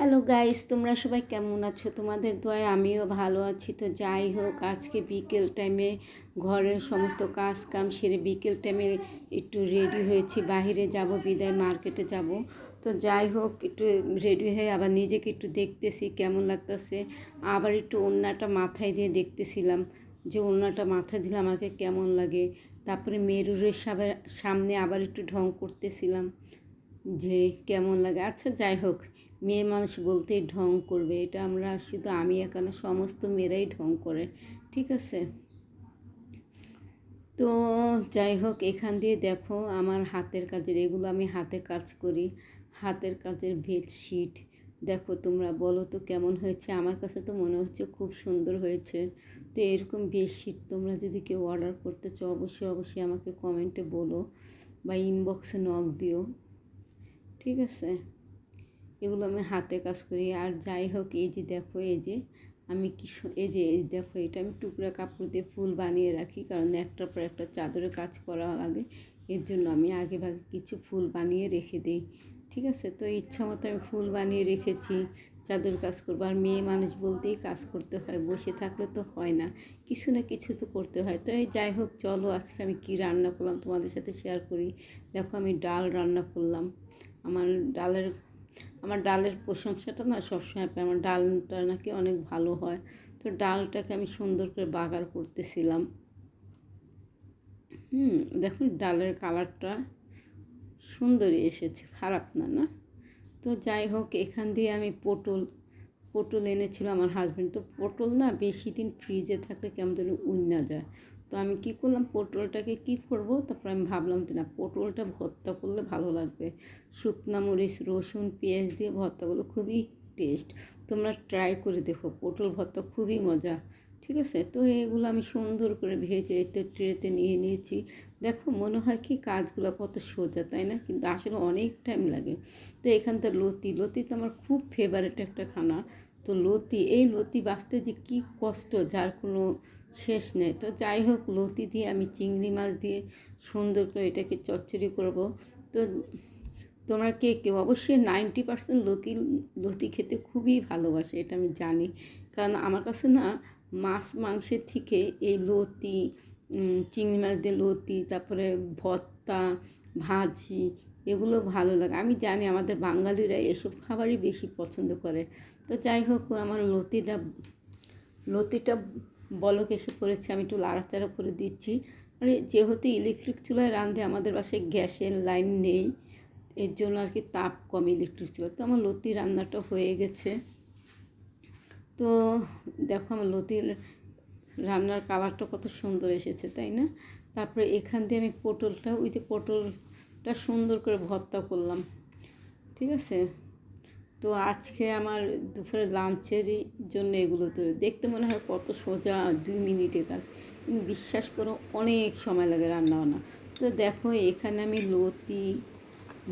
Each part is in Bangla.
হ্যালো গাইস, তোমরা সবাই কেমন আছো? তোমাদের দোয়ায় আমিও ভালো আছি। তো যাই হোক, আজকে বিকেল টাইমে ঘরের সমস্ত কাজ কাম সেরে বিকেল টাইমে একটু রেডি হয়েছি, বাইরে যাব, বিদায় মার্কেটে যাব। তো যাই হোক, একটু রেডি হয়ে আবার নিজেকে একটু দেখতেছি কেমন লাগতেছে। আবার একটু ওড়নাটা মাথায় দিয়ে দেখতেছিলাম যে ওড়নাটা মাথায় দিলে আমাকে কেমন লাগে। তারপরে মেরুরের সামনে আবার একটু ঢং করতেছিলাম যে কেমন লাগে। আচ্ছা যাই হোক, মেয়ে মানুষ বলতেই ঢং করবে, এটা আমরা শুধু আমি একা না, সমস্ত মেয়েরাই ঢং করে, ঠিক আছে? তো যাই হোক, এখান দিয়ে দেখো আমার হাতের কাজের, এগুলো আমি হাতে কাজ করি, হাতের কাজের বেডশিট। দেখো তোমরা বলো তো কেমন হয়েছে? আমার কাছে তো মনে হচ্ছে খুব সুন্দর হয়েছে। তো এরকম বেডশিট তোমরা যদি কেউ অর্ডার করতে চাও অবশ্যই অবশ্যই আমাকে কমেন্টে বলো বা ইনবক্সে নক দিও, ঠিক আছে? এগুলো আমি হাতে কাজ করি। আর যাই হোক, এই যে দেখো, এই যে আমি এই দেখো, এটা আমি টুকরা কাপড় দিয়ে ফুল বানিয়ে রাখি, কারণ একটার পর একটা চাদরে কাজ করা লাগে। এর জন্য আমি আগে ভাগে কিছু ফুল বানিয়ে রেখে দিই, ঠিক আছে? তো ইচ্ছা মতো আমি ফুল বানিয়ে রেখেছি, চাদর কাজ করবো। আর মেয়ে মানুষ বলতেই কাজ করতে হয়, বসে থাকলে তো হয় না, কিছু না কিছু তো করতে হয়। তো এই যাই হোক, চলো আজকে আমি কি রান্না করলাম তোমাদের সাথে শেয়ার করি। দেখো আমি ডাল রান্না করলাম। আমার ডালের আমার ডালের প্রশংসাটা না সবসময় পাই, আমার ডালটা নাকি অনেক ভালো হয়। তো ডালটাকে আমি সুন্দর করে বাগার করতেছিলাম। দেখুন ডালের কালারটা সুন্দরই এসেছে, খারাপ না, না? তো যাই হোক, এখান দিয়ে আমি পটল এনেছিল আমার হাজব্যান্ড। তো পটল না বেশি দিন ফ্রিজে থাকলে কেমন যেন উইন্না যায়। তো আমি কি করলাম, পটলটাকে কি করব, তারপর আমি ভাবলাম যে না, পটলটা ভর্তা করলে ভালো লাগবে। শুকনা মরিচ, রসুন, পেঁয়াজ দিয়ে ভর্তা করলে খুবই টেস্ট। তোমরা ট্রাই করে দেখো, পটল ভর্তা খুবই মজা, ঠিক আছে? তো এগুলো আমি সুন্দর করে ভেজে এতে ট্রেতে নিয়ে নিয়েছি। দেখো মনে হয় কি কাজগুলো কত সোজা, তাই না? কিন্তু আসলে অনেক টাইম লাগে। তো এখানটা লতি তো আমার খুব ফেভারিট একটা খানা। তো এই লতি বাছতে যে কী কষ্ট, যার কোনো শেষ নেই। তো যাই হোক, লতি দিয়ে আমি চিংড়ি মাছ দিয়ে সুন্দর করে এটাকে চচ্চড়ি করব। তো তোমরা কে কেউ অবশ্যই 90% লতি খেতে খুবই ভালোবাসে, এটা আমি জানি। কারণ আমার কাছে না মাছ মাংসের থেকে এই লতি, চিংড়ি মাছ দিয়ে লতি, তারপরে ভর্তা, ভাজি, এগুলো ভালো লাগে। আমি জানি আমাদের বাঙালিরা এসব খাবারই বেশি পছন্দ করে। তো যাই হোক, আমার লতিটা বলক এসে পড়েছে, আমি একটু লাড়াচাড়া করে দিচ্ছি। মানে যেহেতু ইলেকট্রিক চুলায় রাঁধে, আমাদের বাসায় গ্যাসের লাইন নেই, এর জন্য আর কি তাপ কম ইলেকট্রিক চুলা। তো আমার লতি রান্নাটা হয়ে গেছে। তো দেখো আমার লতির রান্নার কালারটা কত সুন্দর এসেছে, তাই না? তারপরে এখান দিয়ে আমি পটলটা সুন্দর করে ভর্তা করলাম, ঠিক আছে? তো আজকে আমার দুপুরে লাঞ্চেরই জন্য এগুলো তো দেখতে মনে হয় কত সোজা, 2 মিনিটের কাজ, কিন্তু বিশ্বাস করো অনেক সময় লাগে রান্না বান্না। তো দেখো এখানে আমি লতি,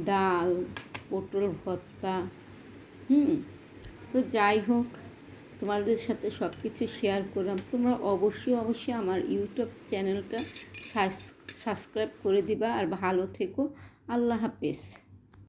ডাল, পটল ভর্তা, তো যাই হোক, তোমাদের সাথে সব কিছু শেয়ার করলাম। তোমরা অবশ্যই অবশ্যই আমার ইউটিউব চ্যানেলটা সাবস্ক্রাইব করে দিবা। আর ভালো থেকো। আল্লাহ হাফেজ।